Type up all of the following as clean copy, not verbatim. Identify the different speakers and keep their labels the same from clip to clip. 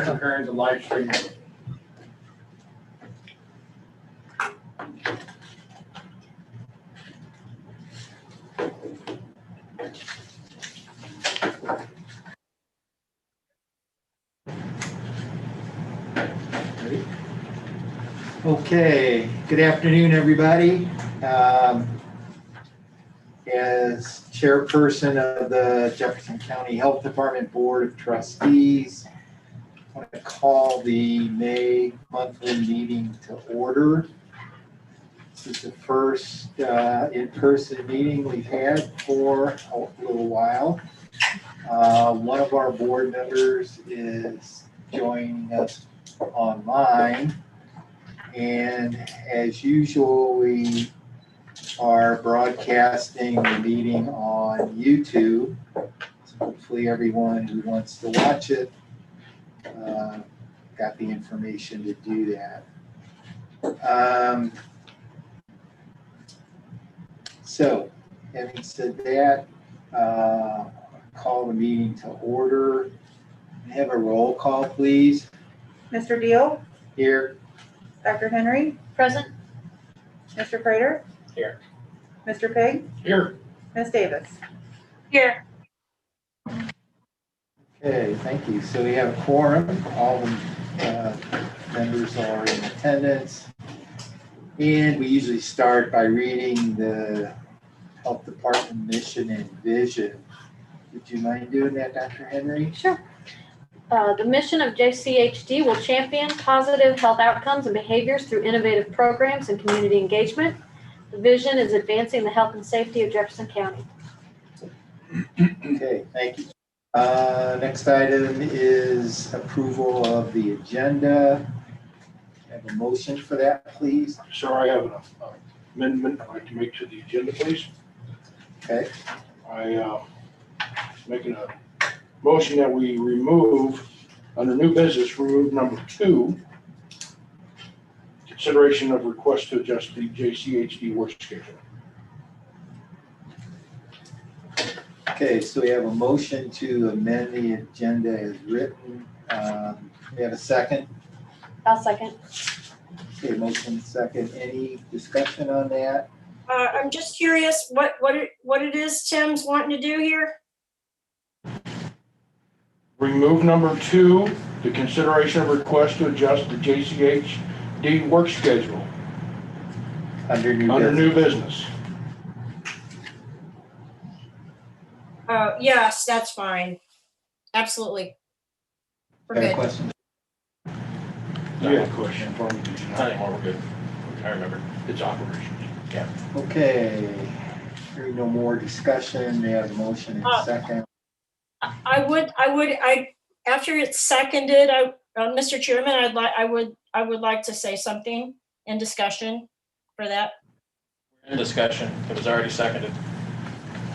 Speaker 1: preparing to live stream.
Speaker 2: Okay, good afternoon, everybody. As chairperson of the Jefferson County Health Department Board of Trustees, I want to call the May monthly meeting to order. This is the first in-person meeting we've had for a little while. One of our board members is joining us online. And as usual, we are broadcasting the meeting on YouTube. So hopefully everyone who wants to watch it got the information to do that. So having said that, call the meeting to order. Have a roll call, please.
Speaker 3: Mr. Deal?
Speaker 2: Here.
Speaker 3: Dr. Henry?
Speaker 4: Present.
Speaker 3: Mr. Prater?
Speaker 1: Here.
Speaker 3: Mr. Pig?
Speaker 1: Here.
Speaker 3: Ms. Davis?
Speaker 4: Here.
Speaker 2: Okay, thank you. So we have a quorum. All the members are in attendance. And we usually start by reading the Health Department mission and vision. Would you mind doing that, Dr. Henry?
Speaker 4: Sure. The mission of JCHD will champion positive health outcomes and behaviors through innovative programs and community engagement. The vision is advancing the health and safety of Jefferson County.
Speaker 2: Okay, thank you. Next item is approval of the agenda. Have a motion for that, please.
Speaker 1: Sir, I have an amendment I'd like to make to the agenda, please.
Speaker 2: Okay.
Speaker 1: I making a motion that we remove, under new business, remove number 2, consideration of request to adjust the JCHD work schedule.
Speaker 2: Okay, so we have a motion to amend the agenda as written. We have a second.
Speaker 4: I'll second.
Speaker 2: Okay, motion second. Any discussion on that?
Speaker 5: I'm just curious what it is Tim's wanting to do here.
Speaker 1: Remove number 2, the consideration of request to adjust the JCHD work schedule
Speaker 2: Under
Speaker 1: under
Speaker 2: business.
Speaker 1: new business.
Speaker 5: Yes, that's fine. Absolutely. We're
Speaker 2: Got a
Speaker 5: good.
Speaker 2: question?
Speaker 1: You had a question for me, did you
Speaker 6: Not
Speaker 1: not?
Speaker 6: anymore, we're good. I remember. It's operations. Yeah.
Speaker 2: Okay, hearing no more discussion, we have a motion and second.
Speaker 5: After it's seconded, Mr. Chairman, I would like to say something in discussion for that.
Speaker 6: We're in discussion. It was already seconded.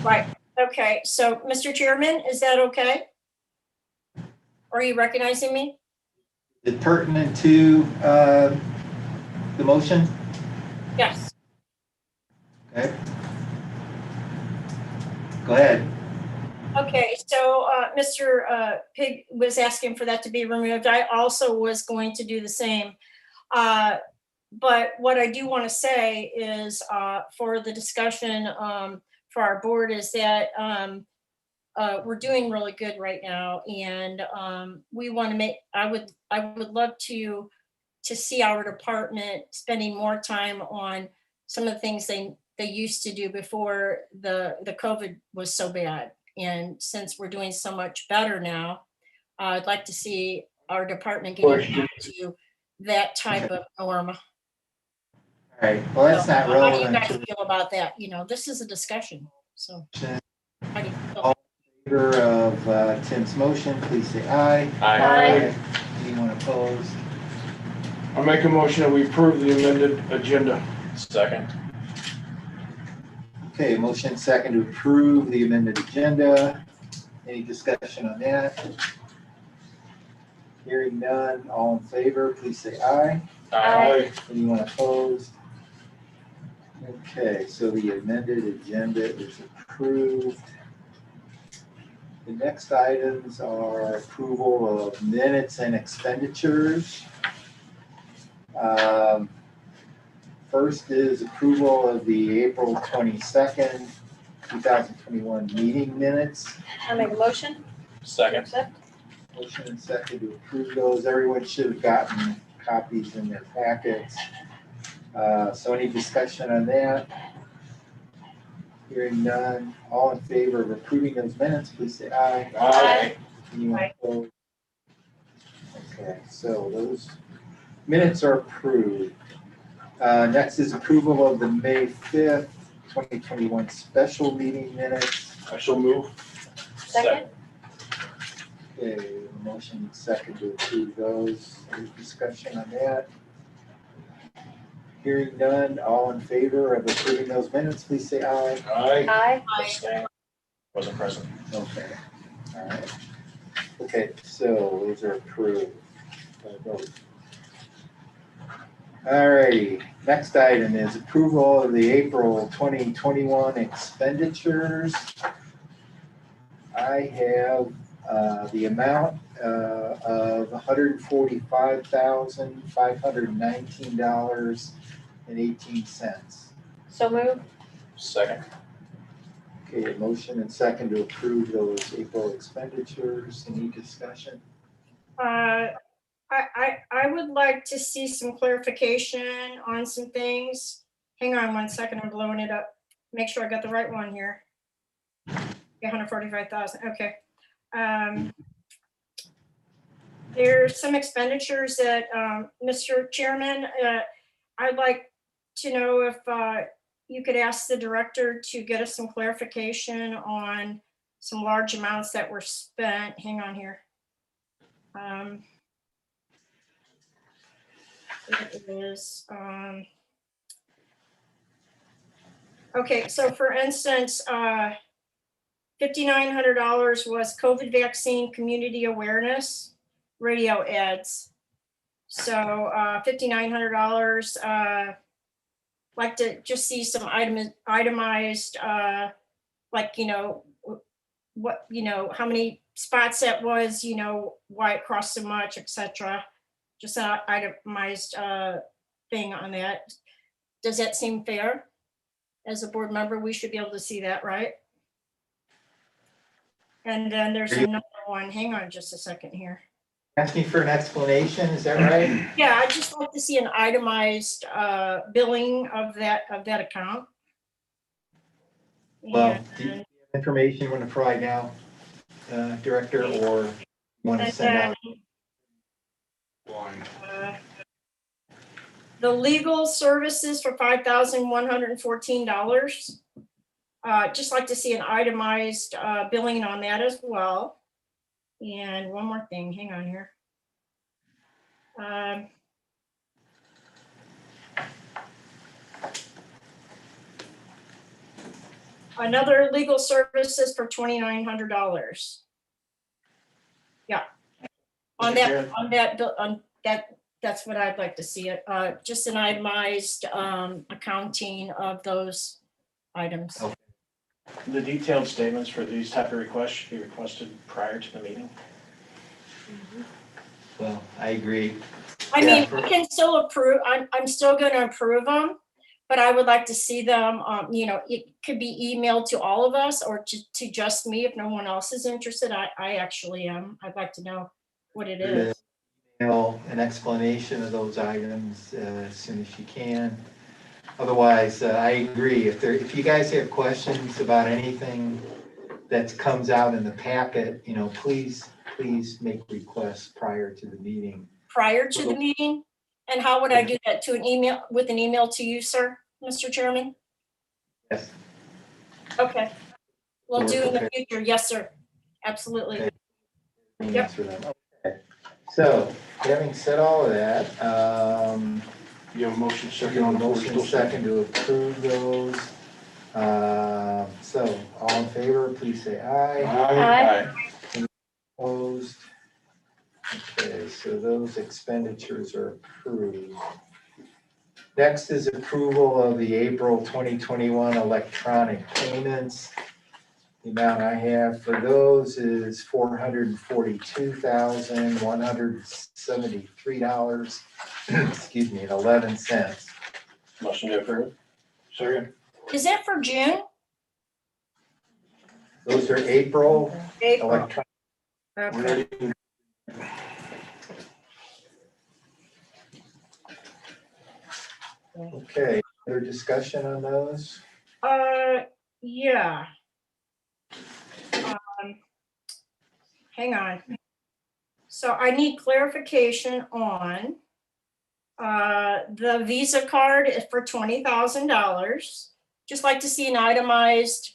Speaker 5: Right. Okay. So, Mr. Chairman, is that okay? Are you recognizing me?
Speaker 2: Is it pertinent to the motion?
Speaker 5: Yes.
Speaker 2: Okay. Go ahead.
Speaker 5: Okay, so Mr. Pig was asking for that to be removed. I also was going to do the same. But what I do want to say is for the discussion for our board is that we're doing really good right now. And we want to make, I would love to see our department spending more time on some of the things they used to do before the COVID was so bad. And since we're doing so much better now, I'd like to see our department getting back to that type of norm.
Speaker 2: All right, well, that's not
Speaker 5: How do you
Speaker 2: relevant
Speaker 5: guys
Speaker 2: to
Speaker 5: feel about that? You know, this is a discussion, so.
Speaker 2: the
Speaker 5: How do you feel?
Speaker 2: All in favor of Tim's motion, please say aye.
Speaker 4: Aye.
Speaker 2: Anyone opposed?
Speaker 1: I make a motion that we approve the amended agenda.
Speaker 6: Second.
Speaker 2: Okay, motion second to approve the amended agenda. Any discussion on that? Hearing none, all in favor, please say aye.
Speaker 4: Aye.
Speaker 2: Anyone opposed? Okay, so the amended agenda is approved. The next items are approval of minutes and expenditures. First is approval of the April 22nd, 2021 meeting minutes.
Speaker 4: I make a motion.
Speaker 6: Second.
Speaker 4: Accept.
Speaker 2: Motion and second to approve those. Everyone should have gotten copies in their packets. So any discussion on that? Hearing none. All in favor of approving those minutes, please say aye.
Speaker 6: Aye.
Speaker 2: Anyone
Speaker 5: Aye.
Speaker 2: opposed? Okay, so those minutes are approved. Next is approval of the May 5th, 2021 special meeting minutes.
Speaker 1: I shall move.
Speaker 4: Second.
Speaker 2: Okay, motion and second to approve those. Any discussion on that? Hearing none, all in favor of approving those minutes, please say aye.
Speaker 1: Aye.
Speaker 4: Aye.
Speaker 6: Abstain. Wasn't present.
Speaker 2: Okay, all right. Okay, so those are approved by vote. All righty, next item is approval of the April 2021 expenditures. I have the amount of $145,519.18.
Speaker 4: So move.
Speaker 6: Second.
Speaker 2: Okay, a motion and second to approve those April expenditures. Any discussion?
Speaker 5: I would like to see some clarification on some things. Hang on 1 second, I'm blowing it up. Make sure I got the right one here. Yeah, 145,000, okay. There's some expenditures that, Mr. Chairman, I'd like to know if you could ask the director to get us some clarification on some large amounts that were spent. Hang on here. It is, okay, so for instance, $5,900 was COVID vaccine community awareness radio ads. So $5,900, like to just see some itemized, like, what, how many spots that was, why it cost so much, etc. Just an itemized thing on that. Does that seem fair? As a board member, we should be able to see that, right? And then there's another one. Hang on just a second here.
Speaker 2: Asking for an explanation, is that right?
Speaker 5: Yeah, I'd just like to see an itemized billing of that account.
Speaker 2: Well, do you
Speaker 5: And-
Speaker 2: have information you want to provide now, Director, or you want to
Speaker 5: and
Speaker 2: send out?
Speaker 1: Blind.
Speaker 5: The legal services for $5,114. Just like to see an itemized billing on that as well. And one more thing, hang on here. Another legal services for $2,900. Yeah. On that, that's what I'd like to see it. Just an itemized accounting of those items.
Speaker 2: Okay.
Speaker 6: The detailed statements for these type of requests should be requested prior to the meeting.
Speaker 2: Well, I agree.
Speaker 5: I
Speaker 2: Yeah.
Speaker 5: mean, I can still approve, I'm still gonna approve them, but I would like to see them, it could be emailed to all of us or to just me if no one else is interested. I actually am. I'd like to know what it is.
Speaker 2: An explanation of those items as soon as you can. Otherwise, I agree. If you guys have questions about anything that comes out in the packet, please make requests prior to the meeting.
Speaker 5: Prior to the meeting? And how would I do that? With an email to you, sir, Mr. Chairman?
Speaker 2: Yes.
Speaker 5: Okay. Will do in the
Speaker 2: Okay.
Speaker 5: future. Yes, sir. Absolutely.
Speaker 2: Okay.
Speaker 5: Yep.
Speaker 2: Answer them. Okay. So, having said all of that,
Speaker 1: You have a motion
Speaker 2: should
Speaker 1: second
Speaker 2: give
Speaker 1: on
Speaker 2: a
Speaker 1: the floor.
Speaker 2: motion
Speaker 1: Still
Speaker 2: second to approve those. So, all in favor, please say aye.
Speaker 4: Aye.
Speaker 2: Opposed? Okay, so those expenditures are approved. Next is approval of the April 2021 electronic payments. The amount I have for those is $442,173, excuse me, and 11 cents.
Speaker 6: Motion to approve.
Speaker 1: Second.
Speaker 5: Is that for June?
Speaker 2: Those are April
Speaker 5: April.
Speaker 2: electronic.
Speaker 5: Okay.
Speaker 2: Okay, other discussion on those?
Speaker 5: Yeah. Hang on. So I need clarification on the Visa card is for $20,000. Just like to see an itemized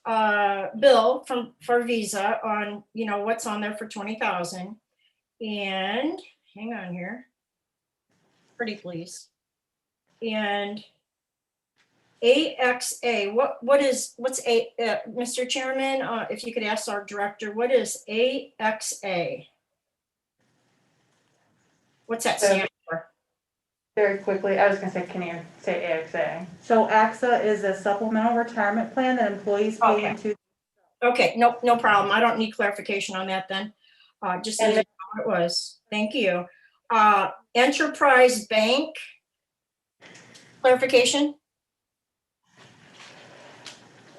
Speaker 5: bill for Visa on, what's on there for 20,000. And hang on here. Pretty please. And AXA, what's Mr. Chairman, if you could ask our director, what is AXA? What's that stand for?
Speaker 7: Very quickly, I was gonna say, can you say AXA?
Speaker 3: So AXA is a supplemental retirement plan that employees pay
Speaker 5: Okay.
Speaker 3: into.
Speaker 5: Okay, no problem. I don't need clarification on that then. Just
Speaker 7: And
Speaker 5: needed to know what it was. Thank you. Enterprise Bank. Clarification?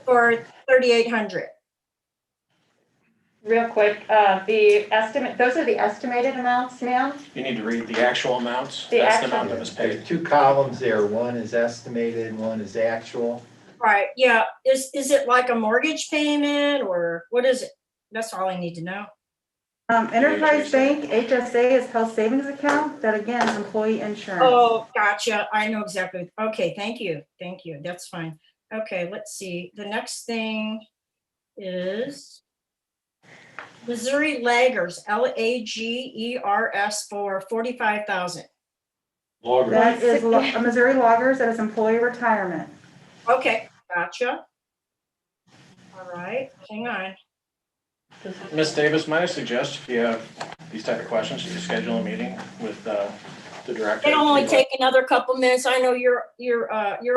Speaker 5: For 3,800.
Speaker 7: Real quick, the estimate, those are the estimated amounts, ma'am?
Speaker 6: You need to read the actual amounts.
Speaker 7: The
Speaker 6: That's the
Speaker 7: actual-
Speaker 6: amount that was
Speaker 2: There's
Speaker 6: paid.
Speaker 2: 2 columns there. One is estimated, one is actual.
Speaker 5: Right, yeah. Is it like a mortgage payment or what is it? That's all I need to know.
Speaker 3: Enterprise Bank, HSA is health savings account, that again is employee insurance.
Speaker 5: Oh, gotcha. I know exactly. Okay, thank you. Thank you. That's fine. Okay, let's see. The next thing is Missouri Laggers, LAGERS for 45,000.
Speaker 1: Logger.
Speaker 3: That is Missouri Loggers, that is employee retirement.
Speaker 5: Okay, gotcha. All right, hang on.
Speaker 6: Ms. Davis, might I suggest if you have these type of questions, you just schedule a meeting with the director?
Speaker 5: It'll only take another couple minutes. I know you're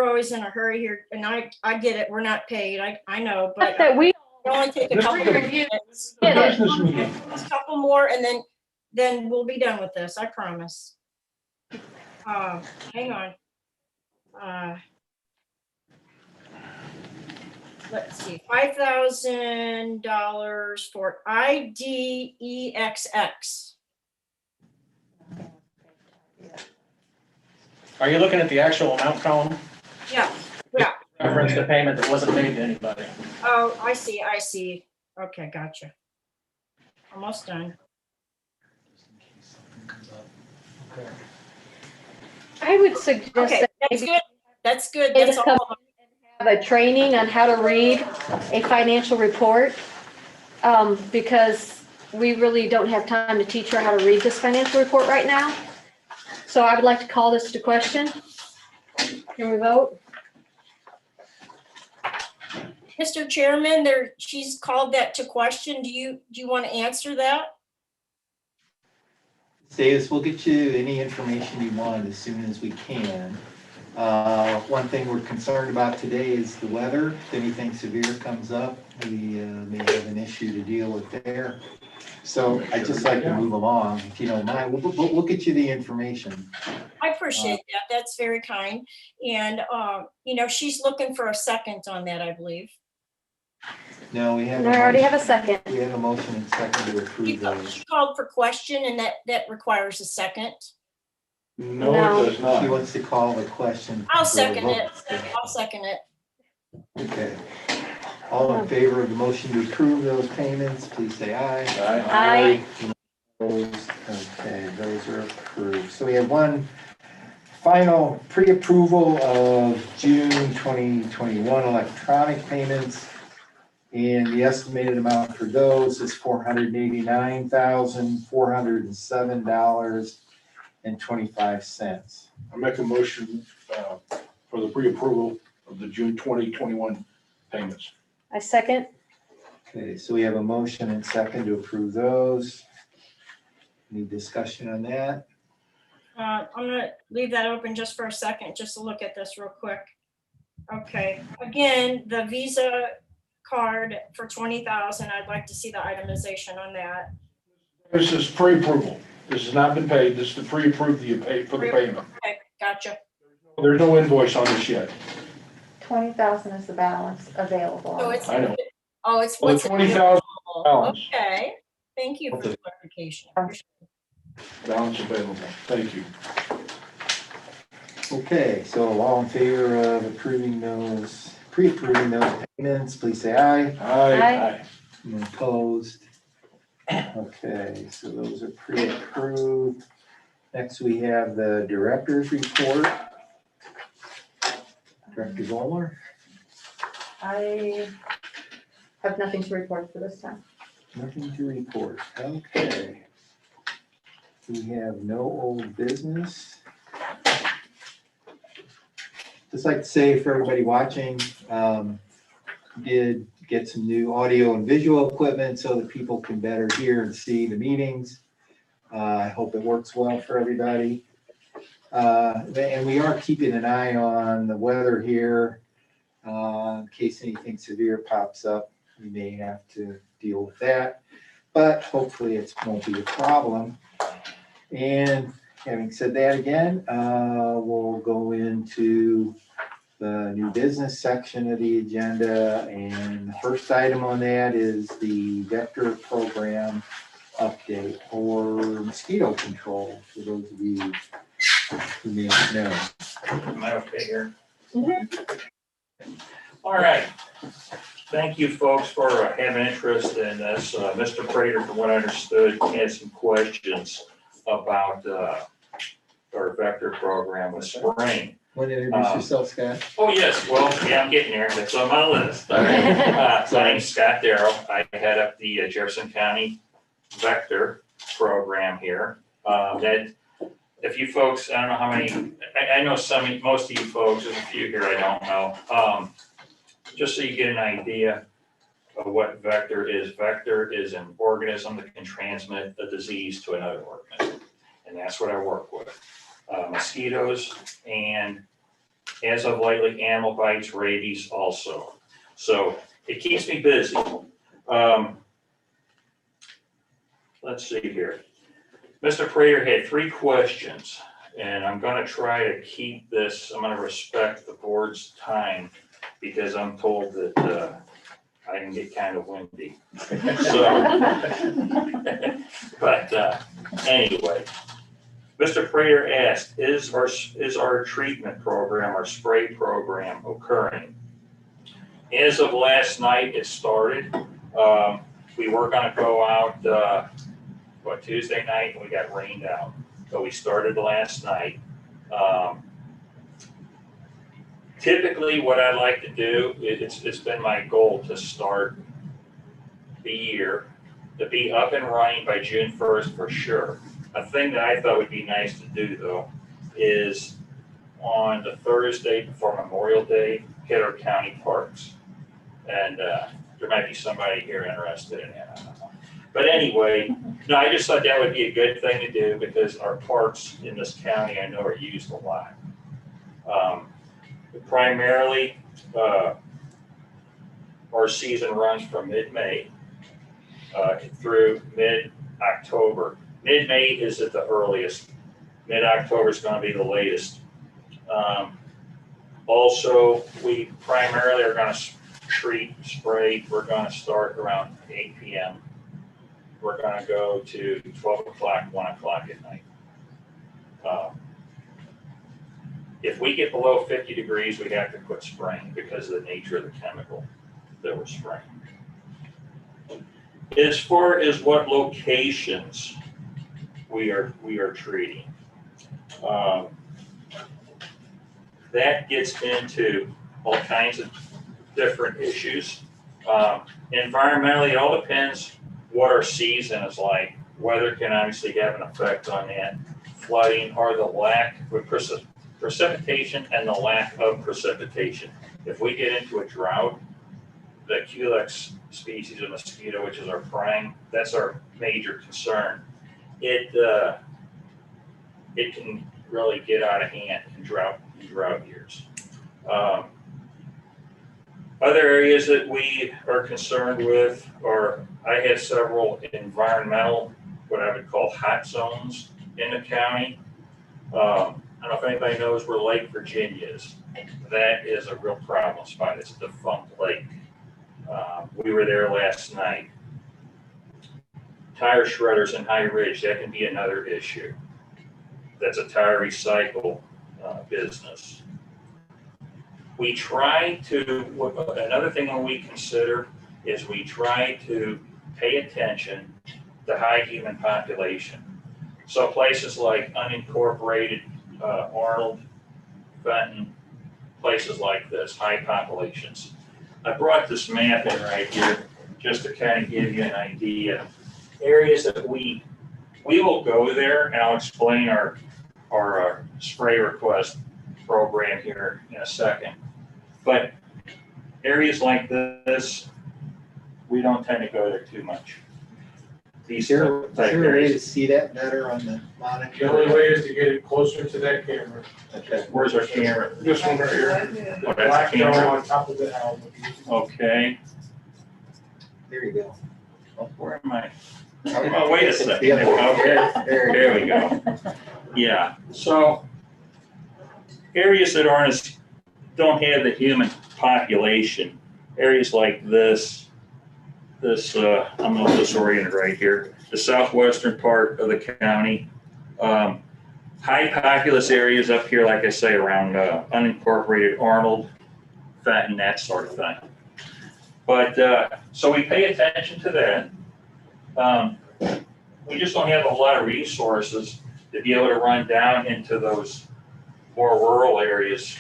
Speaker 5: always in a hurry here, and I get it. We're not paid. I know, but
Speaker 4: That we,
Speaker 5: it'll only take a
Speaker 1: This
Speaker 5: couple
Speaker 1: is a-
Speaker 5: minutes.
Speaker 1: The business meeting.
Speaker 5: A couple more, and then we'll be done with this. I promise. Hang on. Let's see, $5,000 for IDEXX.
Speaker 6: Are you looking at the actual amount column?
Speaker 5: Yeah,
Speaker 6: Reference the payment that wasn't made to anybody.
Speaker 5: oh, I see. Okay, gotcha. Almost done.
Speaker 4: I would suggest
Speaker 5: Okay,
Speaker 4: that
Speaker 5: that's
Speaker 4: maybe
Speaker 5: good. That's good.
Speaker 4: They
Speaker 5: That's
Speaker 4: just
Speaker 5: all.
Speaker 4: have a training on how to read a financial report, because we really don't have time to teach her how to read this financial report right now. So I would like to call this to question. Can we vote?
Speaker 5: Mr. Chairman, she's called that to question. Do you want to answer that?
Speaker 2: Davis, we'll get you any information you want as soon as we can. One thing we're concerned about today is the weather. If anything severe comes up, we may have an issue to deal with there. So I'd just like to move along, if you don't mind. We'll get you the information.
Speaker 5: I appreciate that. That's very kind. And, she's looking for a second on that, I believe.
Speaker 2: No, we have.
Speaker 4: I already have a second.
Speaker 2: We have a motion and second to approve those.
Speaker 5: She called for question and that requires a second.
Speaker 1: No,
Speaker 4: No.
Speaker 1: it does
Speaker 2: She
Speaker 1: not.
Speaker 2: wants to call the question.
Speaker 5: I'll
Speaker 2: for a
Speaker 5: second
Speaker 2: vote.
Speaker 5: it. I'll second it.
Speaker 2: Okay. All in favor of the motion to approve those payments, please say aye.
Speaker 4: Aye.
Speaker 2: Opposed? Okay, those are approved. So we have one final pre-approval of June 2021 electronic payments. And the estimated amount for those is $489,407.25.
Speaker 1: I make a motion for the pre-approval of the June 2021 payments.
Speaker 4: I second.
Speaker 2: Okay, so we have a motion and second to approve those. Any discussion on that?
Speaker 5: I'm gonna leave that open just for a second, just to look at this real quick. Okay, again, the Visa card for 20,000. I'd like to see the itemization on that.
Speaker 1: This is pre-approval. This has not been paid. This is to pre-approve the pay for the payment.
Speaker 5: Okay, gotcha.
Speaker 1: There's no invoice on this yet.
Speaker 7: 20,000 is the balance available.
Speaker 5: So it's,
Speaker 1: I know.
Speaker 5: oh, it's
Speaker 1: Well, the
Speaker 5: what's.
Speaker 1: 20,000 balance.
Speaker 5: Okay, thank you for the clarification.
Speaker 1: Balance available. Thank you.
Speaker 2: Okay, so all in favor of approving those, pre-approving those payments, please say aye.
Speaker 1: Aye.
Speaker 2: Anyone opposed? Okay, so those are pre-approved. Next, we have the director's report. Director Zoller?
Speaker 7: I have nothing to report for this time.
Speaker 2: Nothing to report. Okay. We have no old business. Just like to say for everybody watching, did get some new audio and visual equipment so that people can better hear and see the meetings. I hope it works well for everybody. And we are keeping an eye on the weather here. In case anything severe pops up, we may have to deal with that, but hopefully it won't be a problem. And having said that again, we'll go into the new business section of the agenda. And the first item on that is the vector program update or mosquito control, for those of you who may not know.
Speaker 8: Am I okay here? All right. Thank you, folks, for having interest in this. Mr. Prater, from what I understood, had some questions about our vector program with spraying.
Speaker 2: Want to introduce yourself, Scott?
Speaker 8: Oh, yes. Well, yeah, I'm getting there. That's on my list. My name's Scott Darrow. I head up the Jefferson County Vector program here. That, if you folks, I don't know how many, I know most of you folks, there's a few here I don't know. Just so you get an idea of what vector is an organism that can transmit a disease to another organism. And that's what I work with. Mosquitoes, and as of lately, animal bites, rabies also. So it keeps me busy. Let's see here. Mr. Prater had 3 questions, and I'm going to try to keep this, I'm going to respect the board's time because I'm told that I can get kind of windy. So, but anyway. Mr. Prater asked, is our treatment program, our spray program occurring? As of last night, it started. We were going to go out, Tuesday night, and we got rained out. So we started last night. Typically, what I like to do, it's been my goal to start the year, to be up and running by June 1st for sure. A thing that I thought would be nice to do, though, is on the Thursday before Memorial Day, hit our county parks. And there might be somebody here interested in that. I don't know. But anyway, no, I just thought that would be a good thing to do because our parks in this county, I know, are used a lot. Primarily, our season runs from mid-May through mid-October. Mid-May is at the earliest. Mid-October is going to be the latest. Also, we primarily are going to spray. We're going to start around 8 p.m. We're going to go to 12 o'clock, 1 o'clock at night. If we get below 50 degrees, we have to quit spraying because of the nature of the chemical that we're spraying. As far as what locations we are treating, that gets into all kinds of different issues. Environmentally, it all depends what our season is like. Weather can obviously have an effect on that. Flooding or the lack of precipitation and the lack of precipitation. If we get into a drought, the Culex species of mosquito, which is our prime, that's our major concern. It can really get out of hand in drought years. Other areas that we are concerned with are, I had several environmental, what I would call hot zones in the county. I don't know if anybody knows where Lake Virginia is. That is a real problem spot. It's a defunct lake. We were there last night. Tire shredders in High Ridge, that can be another issue. That's a tire recycle business. We try to, another thing that we consider is we try to pay attention to high human population. So places like unincorporated Arnold, Fenton, places like this, high populations. I brought this map in right here just to kind of give you an idea. Areas that we will go there, and I'll explain our spray request program here in a second. But areas like this, we don't tend to go there too much.
Speaker 2: Is there a way to see that better on the monitor?
Speaker 1: The only way is to get it closer to that camera.
Speaker 2: Okay.
Speaker 8: Where's our camera?
Speaker 1: This one right here.
Speaker 8: Oh,
Speaker 1: The
Speaker 8: that's
Speaker 1: black
Speaker 8: the camera.
Speaker 1: dome on top of the helm.
Speaker 8: Okay,
Speaker 2: There you go.
Speaker 8: where am I? Oh, wait a second.
Speaker 2: The other one.
Speaker 8: Okay.
Speaker 2: There
Speaker 8: There we go. Yeah, so areas that don't have the human population, areas like this, I'm a little disoriented right here, the southwestern part of the county. High populous areas up here, like I say, around unincorporated Arnold, Fenton, that sort of thing. But, so we pay attention to that. We just don't have a lot of resources to be able to run down into those more rural areas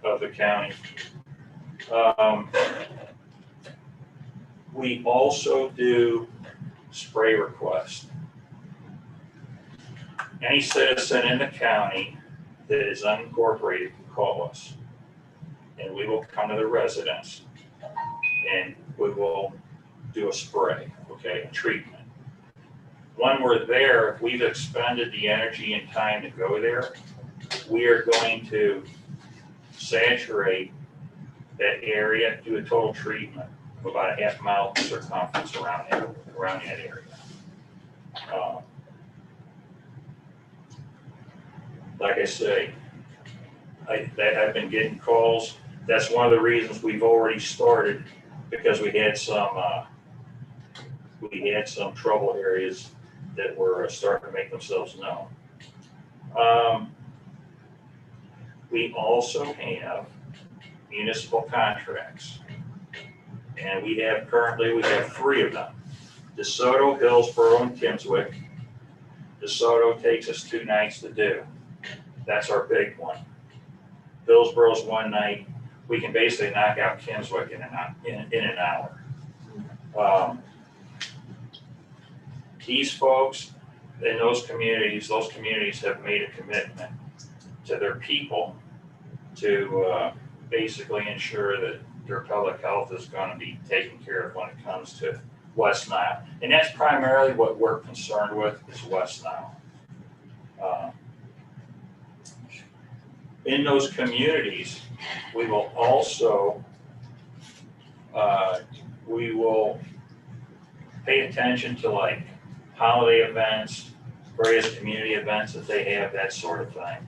Speaker 8: of the county. We also do spray requests. Any citizen in the county that is unincorporated can call us, and we will come to the residence and we will do a spray, okay, a treatment. When we're there, if we've expended the energy and time to go there, we are going to saturate that area, do a total treatment of about a half-mile circumference around that area. Like I say, I've been getting calls. That's one of the reasons we've already started, because we had some trouble areas that were starting to make themselves known. We also have municipal contracts, and we have 3 of them: DeSoto, Hillsborough, and Kimmswick. DeSoto takes us 2 nights to do. That's our big one. Hillsborough's 1 night. We can basically knock out Kimmswick in an hour. These folks in those communities have made a commitment to their people to basically ensure that their public health is going to be taken care of when it comes to West Nile. And that's primarily what we're concerned with, is West Nile. In those communities, we will also pay attention to like holiday events, various community events that they have, that sort of thing.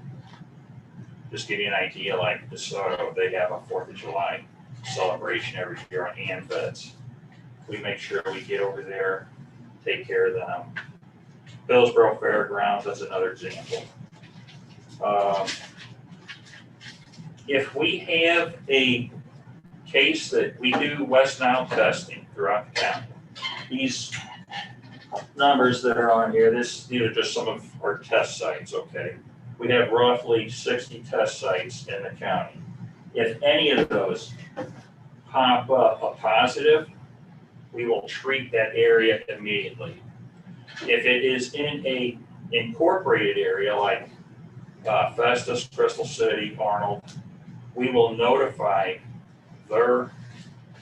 Speaker 8: Just give you an idea, like DeSoto, they have a 4th of July celebration every year on AMVETS. We make sure we get over there, take care of them. Hillsborough Fairgrounds, that's another example. If we have a case that we do West Nile testing throughout the county, these numbers that are on here, these are just some of our test sites, okay? We have roughly 60 test sites in the county. If any of those pop up a positive, we will treat that area immediately. If it is in a incorporated area like Festus, Crystal City, Arnold, we will notify their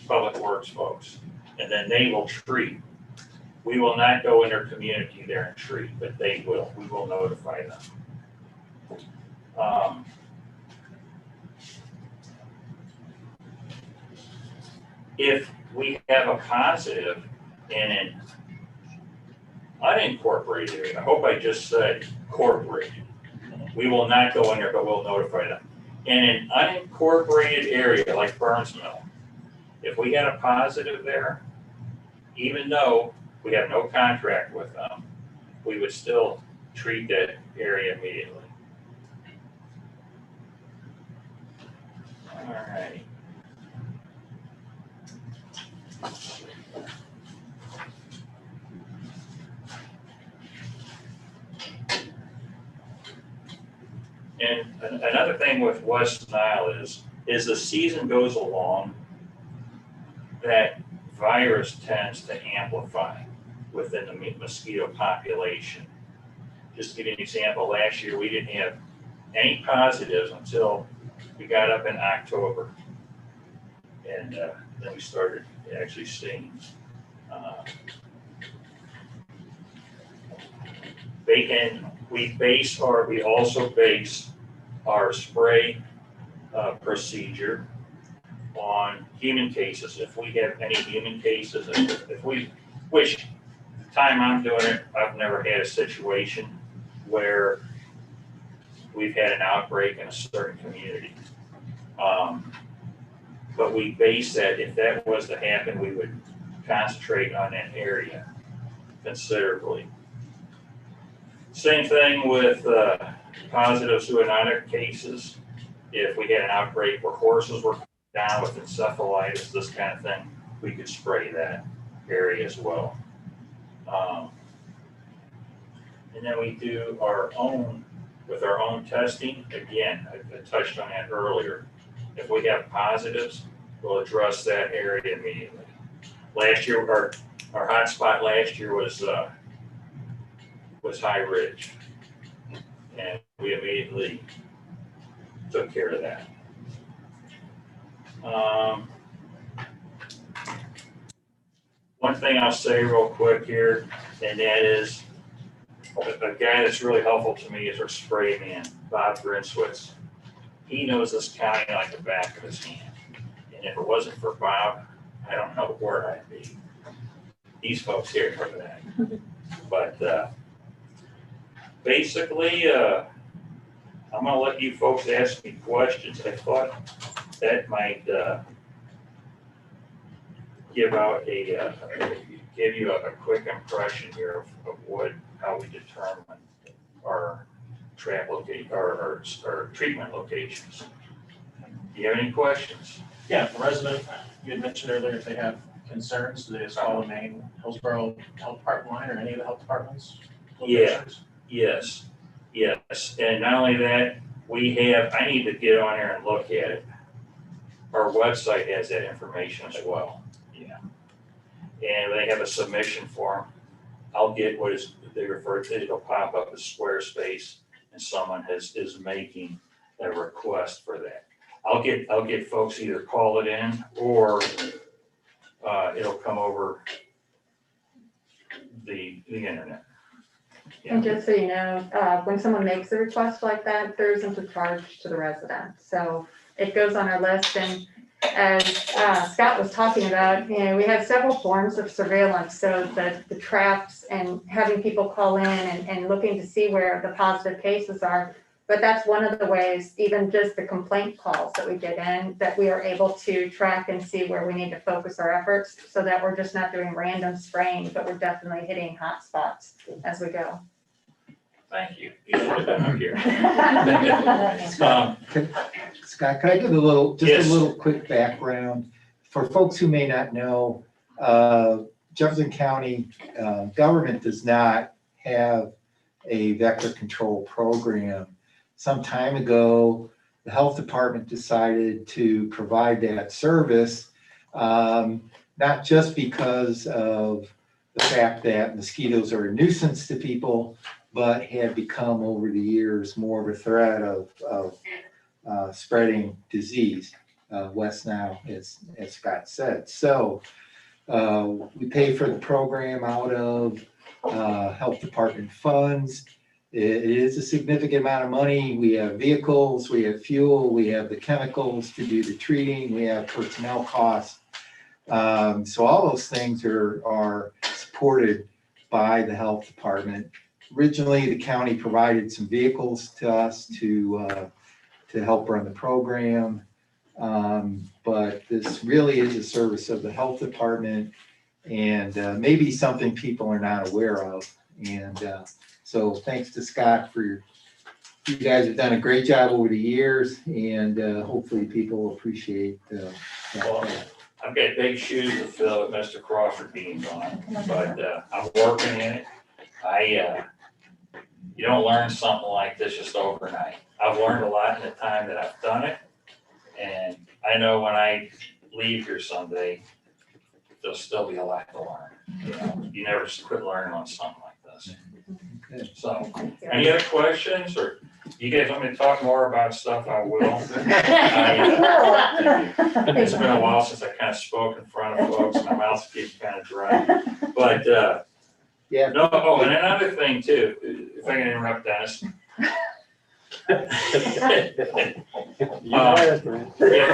Speaker 8: public works folks, and then they will treat. We will not go in their community there and treat, but they will. We will notify them. If we have a positive in an unincorporated area, I hope I just said incorporated. We will not go in there, but we'll notify them. In an unincorporated area like Burns Mill, if we had a positive there, even though we have no contract with them, we would still treat that area immediately. All right. And another thing with West Nile is the season goes along, that virus tends to amplify within the mosquito population. Just to give you an example, last year we didn't have any positives until we got up in October. And then we started actually seeing we also base our spray procedure on human cases. If we have any human cases, which the time I'm doing it, I've never had a situation where we've had an outbreak in a certain community. But we base that, if that was to happen, we would concentrate on that area considerably. Same thing with positive zoonotic cases. If we had an outbreak where horses were down with encephalitis, this kind of thing, we could spray that area as well. And then we do our own testing. Again, I touched on that earlier. If we have positives, we'll address that area immediately. Last year, our hot spot last year was High Ridge, and we immediately took care of that. One thing I'll say real quick here, and that is a guy that's really helpful to me is our spray man, Bob Grinswitz. He knows this county like the back of his hand. And if it wasn't for Bob, I don't know where I'd be. These folks here for that. But basically, I'm gonna let you folks ask me questions. I thought that might give you a quick impression here of how we determine our our treatment locations. Do you have any questions?
Speaker 6: Yeah, the resident, you had mentioned earlier, if they have concerns, do they just call the main Hillsborough Health Department line or any of the health departments?
Speaker 8: Yeah. Yes, and not only that, I need to get on there and look at it. Our website has that information as well. Yeah. And they have a submission form. I'll get what they refer to, it'll pop up as Squarespace, and someone is making a request for that. I'll get folks either call it in or it'll come over the internet. Yeah.
Speaker 7: And just so you know, when someone makes a request like that, there isn't a charge to the resident. So it goes on our list, and as Scott was talking about, we have several forms of surveillance, so that the traps and having people call in and looking to see where the positive cases are. But that's one of the ways, even just the complaint calls that we get in, that we are able to track and see where we need to focus our efforts, so that we're just not doing random spraying, but we're definitely hitting hot spots as we go.
Speaker 8: Thank you. You should have been up here.
Speaker 2: Scott, can I give a
Speaker 8: Yes.
Speaker 2: little quick background for folks who may not know? Jefferson County government does not have a vector control program. Some time ago, the health department decided to provide that service, not just because of the fact that mosquitoes are a nuisance to people, but have become over the years more of a threat of spreading disease, West Nile, as Scott said. So we pay for the program out of health department funds. It is a significant amount of money. We have vehicles, we have fuel, we have the chemicals to do the treating, we have personnel costs. So all those things are supported by the health department. Originally, the county provided some vehicles to us to help run the program. But this really is a service of the health department and maybe something people are not aware of. And so thanks to Scott for you guys have done a great job over the years, and hopefully people will appreciate that.
Speaker 8: Well, I've got big shoes to fill with Mr. Crawford being gone, but I'm working in it. You don't learn something like this just overnight. I've learned a lot in the time that I've done it, and I know when I leave here someday, there'll still be a lot to learn. You know, you never quit learning on something like this.
Speaker 2: Good.
Speaker 8: So, any other questions, or you guys want me to talk more about stuff, I will. It's been a while since I kind of spoke in front of folks, my mouth keeps kind of dry. But,
Speaker 2: Yeah.
Speaker 8: no, oh, and another thing too, if I can interrupt Dennis. If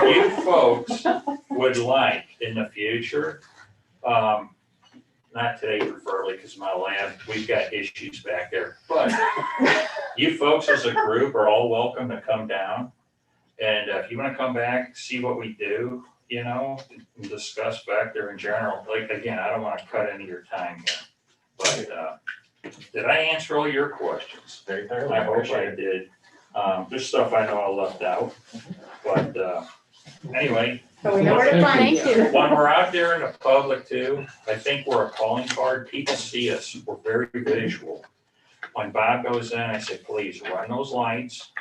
Speaker 8: you folks would like in the future, not today preferably because my lab, we've got issues back there, but you folks as a group are all welcome to come down. And if you want to come back, see what we do, you know, and discuss back there in general. Like, again, I don't want to cut any of your time here, but did I answer all your questions?
Speaker 6: Very thoroughly.
Speaker 8: I hope I did. There's stuff I know I left out, but anyway.
Speaker 7: So we know where to find
Speaker 4: Thank you.
Speaker 8: When we're out there in the public too, I think we're a calling card. People see us. We're very visual. When Bob goes in, I say, please run those lights.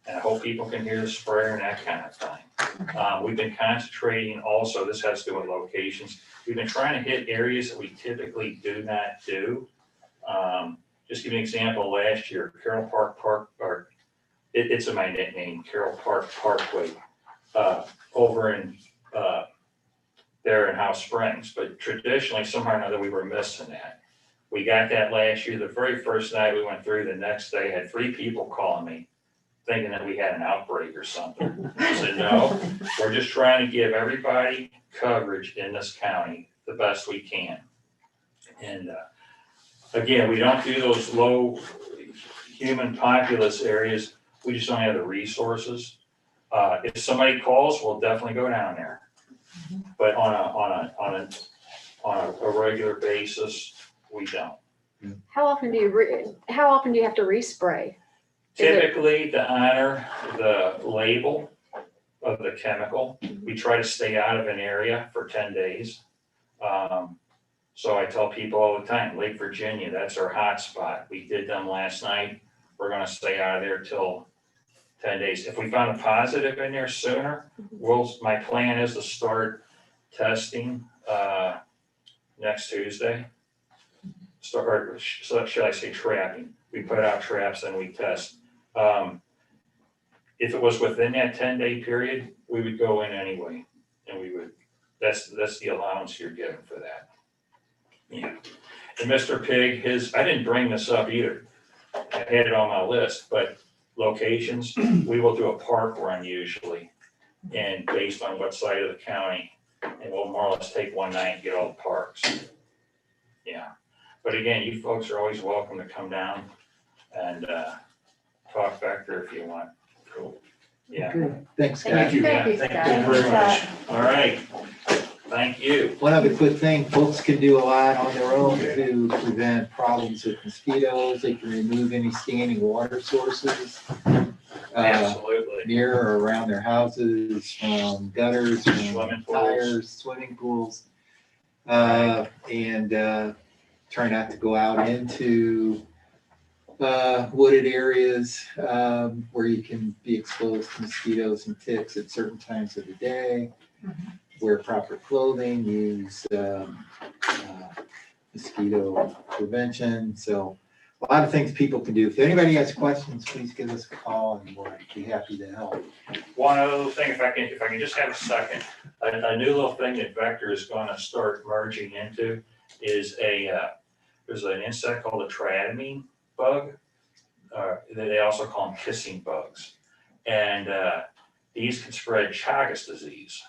Speaker 8: And I hope people can hear the sprayer and that kind of thing. We've been concentrating also, this has to do with locations. We've been trying to hit areas that we typically do not do. Just give you an example, last year, Carroll Park, or it's a my nickname, Carroll Park Parkway, over in, there in House Springs. But traditionally, somehow or another, we were missing that. We got that last year. The very first night we went through, the next day, I had 3 people calling me, thinking that we had an outbreak or something. I said, no, we're just trying to give everybody coverage in this county the best we can. And again, we don't do those low human populous areas. We just don't have the resources. If somebody calls, we'll definitely go down there. But on a regular basis, we don't.
Speaker 4: How often do you have to respray?
Speaker 8: Typically, to honor the label of the chemical, we try to stay out of an area for 10 days. So I tell people all the time, Lake Virginia, that's our hot spot. We did them last night. We're gonna stay out of there till 10 days. If we found a positive in there sooner, my plan is to start testing next Tuesday. So should I say trapping? We put out traps and we test. If it was within that 10-day period, we would go in anyway, and we would. That's the allowance you're given for that. Yeah. And Mr. Pig, I didn't bring this up either. I had it on my list, but locations, we will do a park run usually, and based on what side of the county, and we'll more or less take one night and get all the parks. Yeah. But again, you folks are always welcome to come down and talk back there if you want. Cool. Yeah.
Speaker 2: Okay. Thanks, Scott.
Speaker 8: Thank you.
Speaker 7: Thank you,
Speaker 8: Thank
Speaker 7: Scott.
Speaker 8: you very much. All right. Thank you.
Speaker 2: One other quick thing, folks can do a lot on their own to prevent problems with mosquitoes. They can remove any standing water sources
Speaker 8: Absolutely.
Speaker 2: near or around their houses, from gutters, from
Speaker 8: Swimming pools.
Speaker 2: tires, swimming pools. And try not to go out into wooded areas where you can be exposed to mosquitoes and ticks at certain times of the day. Wear proper clothing, use mosquito prevention. So a lot of things people can do. If anybody has questions, please give us a call and we'll be happy to help.
Speaker 8: One other thing, if I can just have a second, a new little thing that Vector is going to start merging into is there's an insect called a Triadomine Bug. They also call them kissing bugs. And these can spread Chagas disease.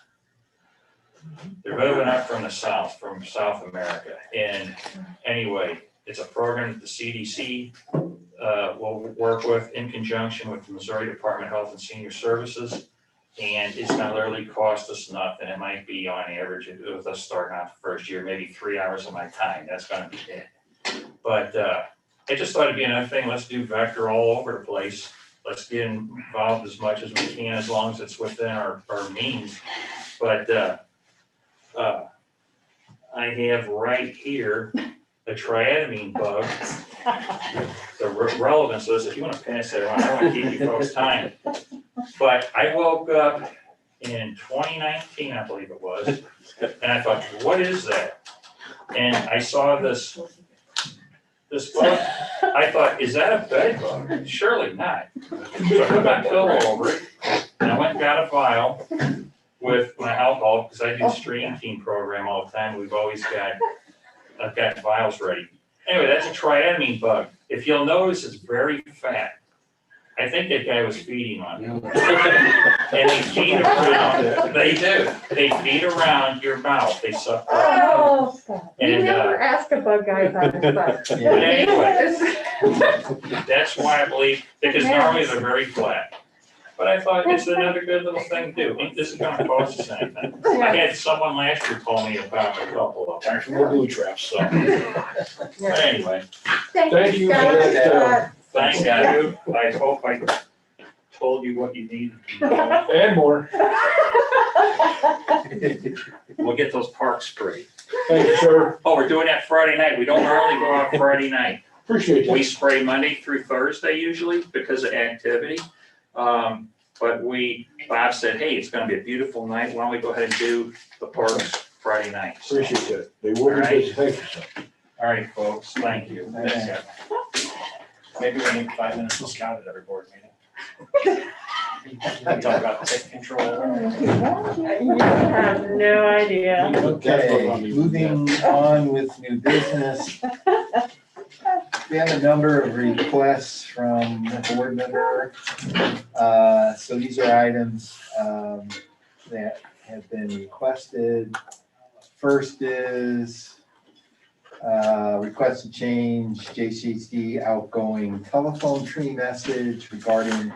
Speaker 8: They're moving up from the south, from South America. And anyway, it's a program that the CDC will work with in conjunction with the Missouri Department of Health and Senior Services. And it's not literally cost us nothing. It might be on average, with us starting out the first year, maybe 3 hours of my time. That's gonna be it. But I just thought it'd be another thing. Let's do vector all over the place. Let's get involved as much as we can, as long as it's within our means. But I have right here a Triadomine Bug. The relevance is, if you want to pass it around, I don't want to keep you folks' time. But I woke up in 2019, I believe it was, and I thought, what is that? And I saw this bug. I thought, is that a bed bug? Surely not. So I put my pillow over it, and I went and got a vial with my alcohol, because I do stream team program all the time. I've got vials ready. Anyway, that's a Triadomine Bug. If you'll notice, it's very fat. I think that guy was feeding on it. And they feed around. They do. They feed around your mouth. They suck.
Speaker 7: Oh, you
Speaker 8: And
Speaker 7: never ask a bug guy about his butt.
Speaker 8: but anyway, that's why I believe, because normally they're very flat. But I thought it's another good little thing to do. This is gonna cost us anything. I had someone last year call me about a couple of them.
Speaker 1: Time for more glue traps, so.
Speaker 8: But anyway,
Speaker 1: Thank you.
Speaker 8: thank you. I hope I told you what you needed.
Speaker 1: And more.
Speaker 8: We'll get those parks sprayed.
Speaker 1: Thank you, sir.
Speaker 8: Oh, we're doing that Friday night. We don't normally go out Friday night.
Speaker 1: Appreciate
Speaker 8: We
Speaker 1: that.
Speaker 8: spray Monday through Thursday usually because of activity. But Bob said, hey, it's gonna be a beautiful night. Why don't we go ahead and do the parks Friday night? So,
Speaker 1: Appreciate that. They will be busy. Thank you, sir.
Speaker 8: all right, folks, thank you. That's it.
Speaker 6: Maybe we need 5 minutes to scout at every board meeting. Talk about take control.
Speaker 7: You have no idea.
Speaker 2: Okay, moving on with new business. We have a number of requests from the board member. So these are items that have been requested. First is request to change JCHD outgoing telephone tree message regarding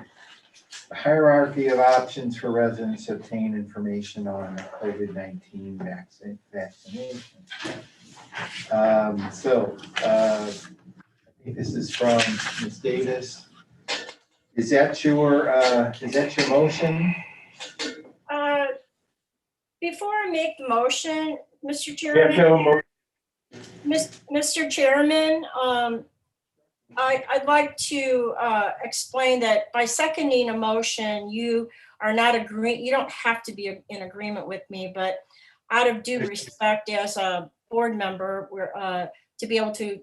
Speaker 2: the hierarchy of options for residents to obtain information on COVID-19 vaccination. I think this is from Ms. Davis. Is that your motion?
Speaker 5: Before I make the motion, Mr.
Speaker 1: Yeah,
Speaker 5: Chairman,
Speaker 1: tell them.
Speaker 5: Mr. Chairman, I'd like to explain that by seconding a motion, you are not you don't have to be in agreement with me, but out of due respect as a board member, we're to be able to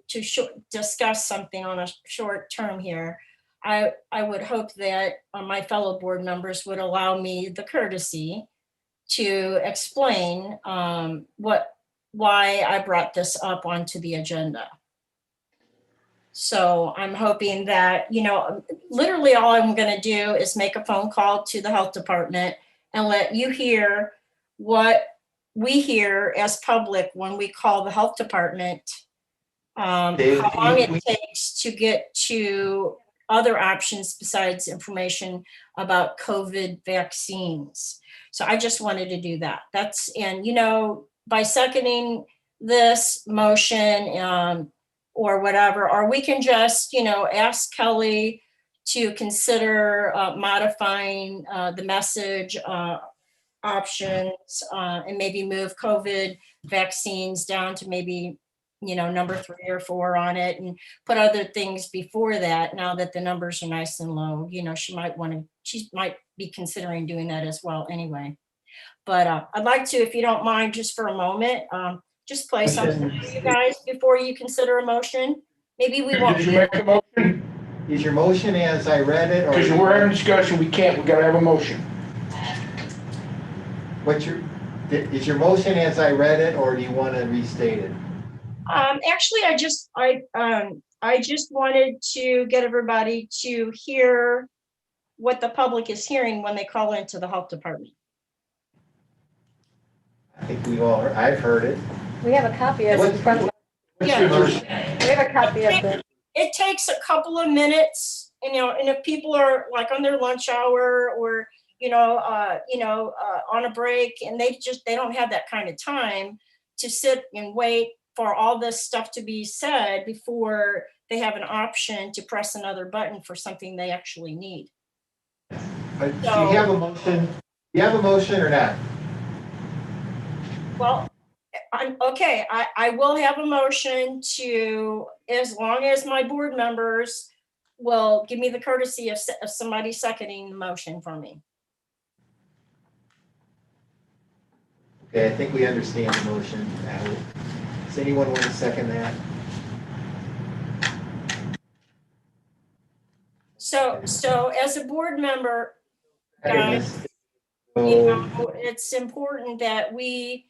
Speaker 5: discuss something on a short term here. I would hope that my fellow board members would allow me the courtesy to explain why I brought this up onto the agenda. So I'm hoping that, literally all I'm going to do is make a phone call to the health department and let you hear what we hear as public when we call the health department, how long it takes to get to other options besides information about COVID vaccines. So I just wanted to do that. By seconding this motion or whatever, or we can just, ask Kelly to consider modifying the message options and maybe move COVID vaccines down to maybe, number 3 or 4 on it and put other things before that. Now that the numbers are nice and low, she might be considering doing that as well anyway. But I'd like to, if you don't mind, just for a moment, just play something for you guys before you consider a motion. Maybe we won't.
Speaker 1: Did you make a motion?
Speaker 2: Is your motion as I read it?
Speaker 1: Because we're having a discussion, we gotta have a motion.
Speaker 2: Is your motion as I read it, or do you want to restate it?
Speaker 5: Actually, I just wanted to get everybody to hear what the public is hearing when they call into the health department.
Speaker 2: I think I've heard it.
Speaker 4: We have a copy of it in front of us.
Speaker 1: What's your motion?
Speaker 4: We have a copy of it.
Speaker 5: It takes a couple of minutes, and if people are like on their lunch hour or, on a break and they don't have that kind of time to sit and wait for all this stuff to be said before they have an option to press another button for something they actually need.
Speaker 2: But do you have a motion? You have a motion or not?
Speaker 5: Well, I will have a motion to, as long as my board members will give me the courtesy of somebody seconding the motion for me.
Speaker 2: Okay, I think we understand the motion. Does anyone want to second that?
Speaker 5: So as a board member, guys,
Speaker 2: So,
Speaker 5: it's important that we,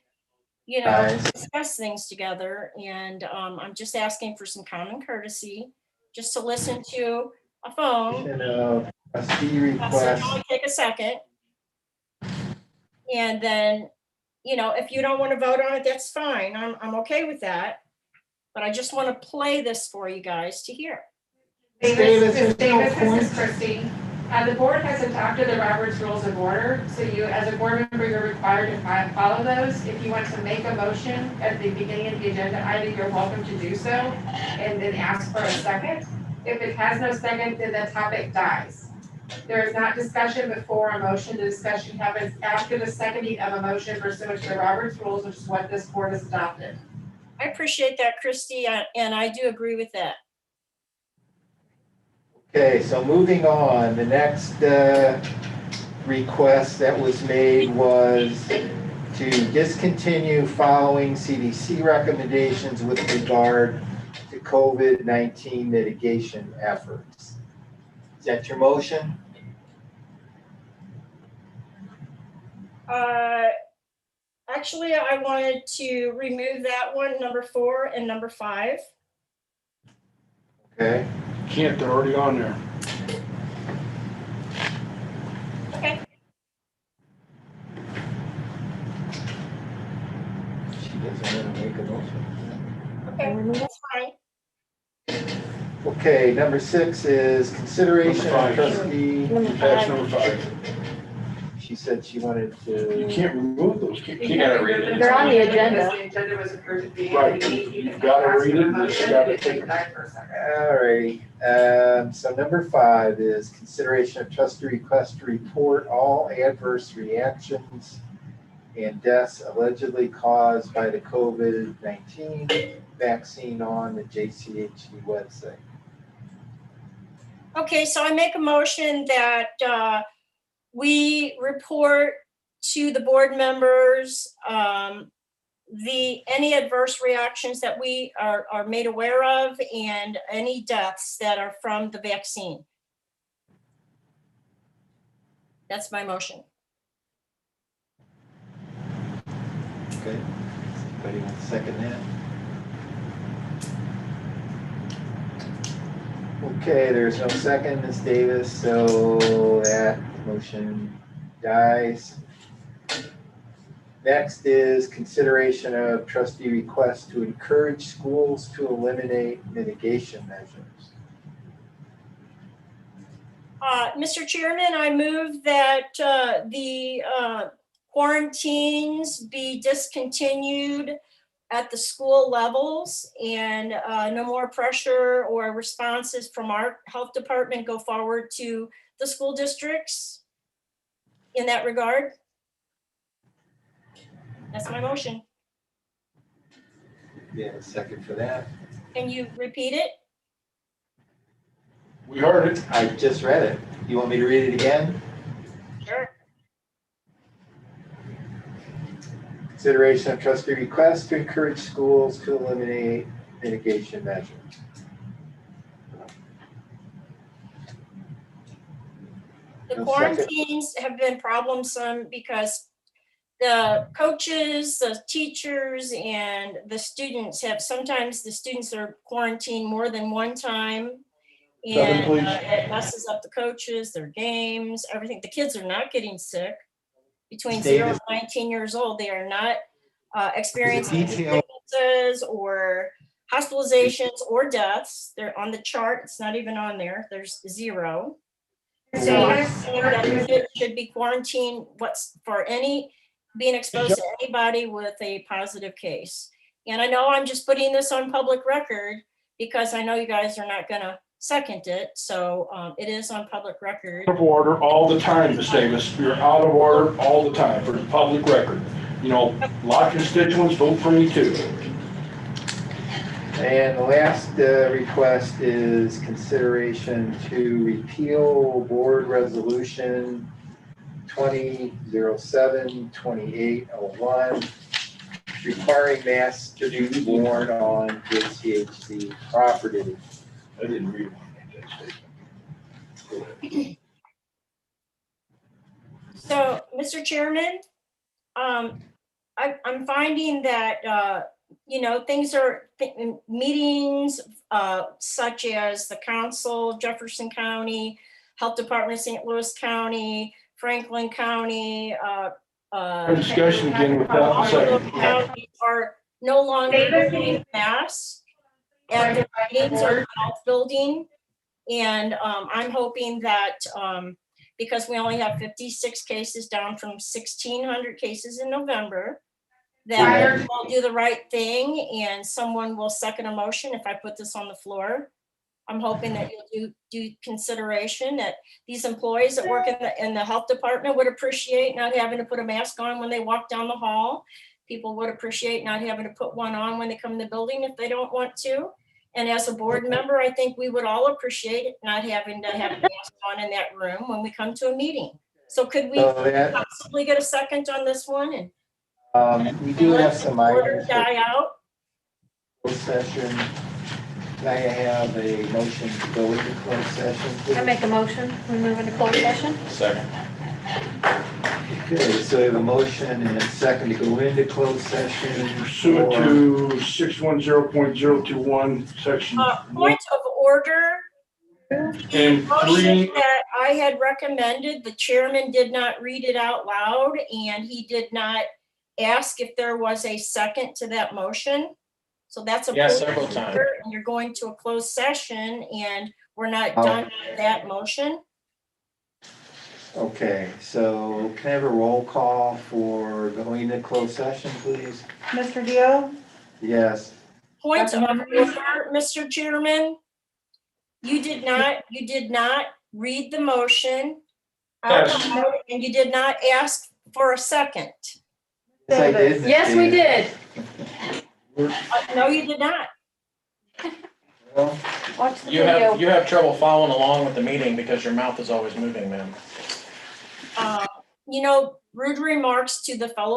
Speaker 2: Guys.
Speaker 5: discuss things together. And I'm just asking for some common courtesy, just to listen to a phone.
Speaker 2: Trustee
Speaker 5: That's
Speaker 2: request.
Speaker 5: only take a second. And then, if you don't want to vote on it, that's fine. I'm okay with that. But I just want to play this for you guys to hear.
Speaker 2: Davis,
Speaker 9: Ms.
Speaker 2: there's no
Speaker 9: Davis,
Speaker 2: point.
Speaker 9: this is Christie. The board has adopted the Roberts Rules of Order, so you, as a board member, you're required to follow those. If you want to make a motion at the beginning of the agenda item, you're welcome to do so, and then ask for a second. If it has no second, then the topic dies. There is not discussion before a motion. The discussion happens after the seconding of a motion pursuant to the Roberts Rules, which is what this board has adopted.
Speaker 5: I appreciate that, Christy, and I do agree with that.
Speaker 2: Okay, so moving on, the next request that was made was to discontinue following CDC recommendations with regard to COVID-19 mitigation efforts. Is that your motion?
Speaker 5: Actually, I wanted to remove that one, number 4 and number 5.
Speaker 2: Okay.
Speaker 1: Can't, they're already on there.
Speaker 5: Okay.
Speaker 2: She doesn't want to make a motion.
Speaker 5: Okay, that's fine.
Speaker 2: Okay, number 6 is consideration
Speaker 1: Number
Speaker 2: of
Speaker 1: 5.
Speaker 2: trustee.
Speaker 1: That's number 5.
Speaker 2: She said she wanted
Speaker 1: You
Speaker 2: to.
Speaker 1: can't remove those.
Speaker 6: You gotta read it.
Speaker 4: They're on the agenda.
Speaker 9: The agenda was approved at the
Speaker 1: Right,
Speaker 9: beginning.
Speaker 1: you gotta read it, and you gotta take it.
Speaker 9: For a second.
Speaker 2: Alrighty, so number 5 is consideration of trustee request to report all adverse reactions and deaths allegedly caused by the COVID-19 vaccine on the JCHD website.
Speaker 5: Okay, so I make a motion that we report to the board members any adverse reactions that we are made aware of and any deaths that are from the vaccine. That's my motion.
Speaker 2: Okay, anybody want to second that? Okay, there's no second, Ms. Davis, so that motion dies. Next is consideration of trustee request to encourage schools to eliminate mitigation measures.
Speaker 5: Mr. Chairman, I move that the quarantines be discontinued at the school levels and no more pressure or responses from our health department go forward to the school districts in that regard. That's my motion.
Speaker 2: Yeah, a second for that.
Speaker 5: Can you repeat it?
Speaker 1: We heard it.
Speaker 2: I just read it. You want me to read it again?
Speaker 5: Sure.
Speaker 2: Consideration of trustee request to encourage schools to eliminate mitigation measures.
Speaker 5: The
Speaker 2: No second.
Speaker 5: quarantines have been problemsome because the coaches, the teachers, and the students sometimes the students are quarantined more than one time. And
Speaker 1: please.
Speaker 5: it messes up the coaches, their games, everything. The kids are not getting sick. Between
Speaker 2: David.
Speaker 5: 0 and 19 years old, they are not experiencing
Speaker 2: Detail.
Speaker 5: sicknesses or hospitalizations or deaths. They're on the chart. It's not even on there. There's 0. So I think that it should be quarantined, what's for any, being exposed to anybody with a positive case. And I know I'm just putting this on public record because I know you guys are not gonna second it, so it is on public record.
Speaker 1: Out of order all the time, Ms. Davis. You're out of order all the time for the public record. You know, a lot of constituents vote for me too.
Speaker 2: And the last request is consideration to repeal board resolution 2007-2801, requiring masks to be worn on JCHD property.
Speaker 1: I didn't read that statement.
Speaker 5: So, Mr. Chairman, I'm finding that, you know, things are, meetings such as the council, Jefferson County, Health Department, St. Louis County, Franklin County,
Speaker 1: Discussion again without a
Speaker 5: all of those
Speaker 1: second.
Speaker 5: counties are no longer doing masks at their meetings or health building. And I'm hoping that, because we only have 56 cases down from 1,600 cases in November, that we'll do the right thing and someone will second a motion if I put this on the floor. I'm hoping that you'll do consideration that these employees that work in the health department would appreciate not having to put a mask on when they walk down the hall. People would appreciate not having to put one on when they come in the building if they don't want to. And as a board member, I think we would all appreciate not having to have a mask on in that room when we come to a meeting. So could we possibly get a second on this one and
Speaker 2: We do have some
Speaker 5: order
Speaker 2: items
Speaker 5: die out?
Speaker 2: for closed session. Can I have a motion to go into closed session, please?
Speaker 4: I make a motion, we move into closed session.
Speaker 6: Second.
Speaker 2: Okay, so we have a motion and a second to go into closed session.
Speaker 1: Pursuant to 610.021, section 1
Speaker 5: Point of order.
Speaker 1: and
Speaker 5: Motion
Speaker 1: 3.
Speaker 5: that I had recommended, the chairman did not read it out loud and he did not ask if there was a second to that motion. So that's a.
Speaker 6: Yes,
Speaker 5: point of
Speaker 6: several times.
Speaker 5: order, and you're going to a closed session and we're not done with that motion.
Speaker 2: Okay, so can I have a roll call for going into closed session, please?
Speaker 3: Mr. Dio?
Speaker 2: Yes.
Speaker 5: Point of order, Mr. Chairman. You did not read the motion. out
Speaker 1: Yes.
Speaker 5: loud, and you did not ask for a second.
Speaker 2: Yes, I did. Ms.
Speaker 4: Yes, we
Speaker 2: Davis.
Speaker 4: did.
Speaker 5: No, you did not.
Speaker 2: Well,
Speaker 4: Watch the
Speaker 6: You
Speaker 4: video.
Speaker 6: have trouble following along with the meeting because your mouth is always moving, ma'am.
Speaker 5: You know, rude remarks to the fellow